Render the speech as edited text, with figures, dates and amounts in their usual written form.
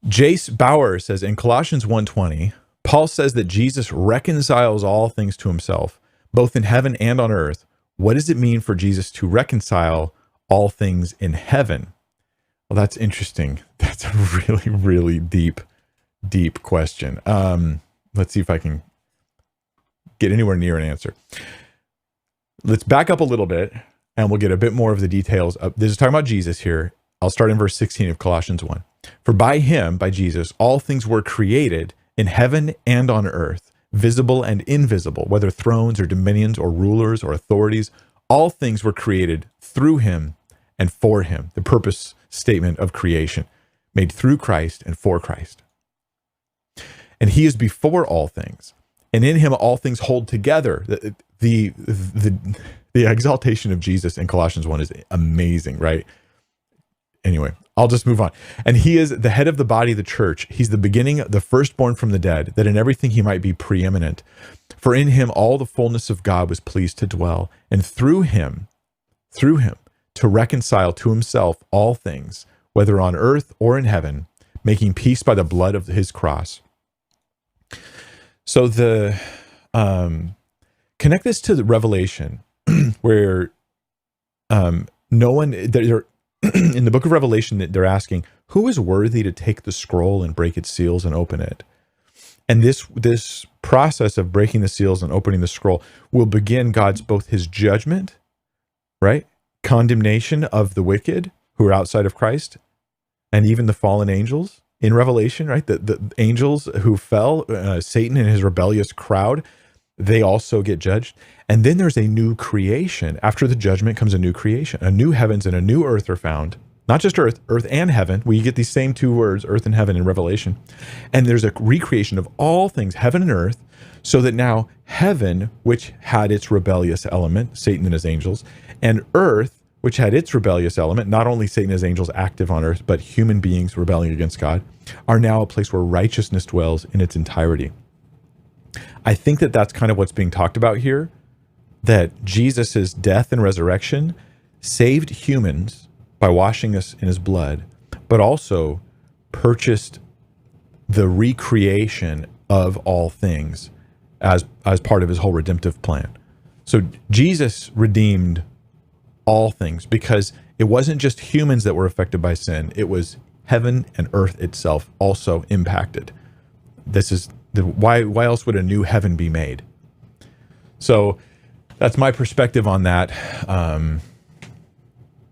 Jace Bauer says in Colossians 1:20, Paul says that Jesus reconciles all things to himself, both in heaven and on earth. What does it mean for Jesus to reconcile all things in heaven? Well, that's interesting. That's a really, really deep question. Let's see if I can get anywhere near an answer. Let's back up a little bit and we'll get a bit more of the details. This is talking about Jesus here. I'll start in verse 16 of Colossians 1. For by him, by Jesus, all things were created in heaven and on earth, visible and invisible, whether thrones or dominions or rulers or authorities, all things were created through him and for him. The purpose statement of creation, made through Christ and for Christ. And he is before all things, and in him all things hold together. The exaltation of Jesus in Colossians 1 is amazing, right? Anyway, I'll just move on. And he is the head of the body of the church. He's the beginning, the firstborn from the dead, that in everything he might be preeminent. For in him all the fullness of God was pleased to dwell, and through him, to reconcile to himself all things, whether on earth or in heaven, making peace by the blood of his cross. So connect this to the Revelation, where no one, in the book of Revelation, they're asking, who is worthy to take the scroll and break its seals and open it? And this process of breaking the seals and opening the scroll will begin God's, both his judgment, right? Condemnation of the wicked who are outside of Christ, and even the fallen angels in Revelation, right? The angels who fell, Satan and his rebellious crowd, they also get judged. And then there's a new creation. After the judgment comes a new creation. A new heavens and a new earth are found. Not just earth and heaven. We get these same two words, earth and heaven, in Revelation. And there's a recreation of all things, heaven and earth, so that now heaven, which had its rebellious element, Satan and his angels, and earth, which had its rebellious element, not only Satan and his angels active on earth, but human beings rebelling against God, are now a place where righteousness dwells in its entirety. I think that that's kind of what's being talked about here, that Jesus's death and resurrection saved humans by washing us in his blood, but also purchased the recreation of all things as part of his whole redemptive plan. So Jesus redeemed all things because it wasn't just humans that were affected by sin, it was heaven and earth itself also impacted. This is why else would a new heaven be made? So that's my perspective on that.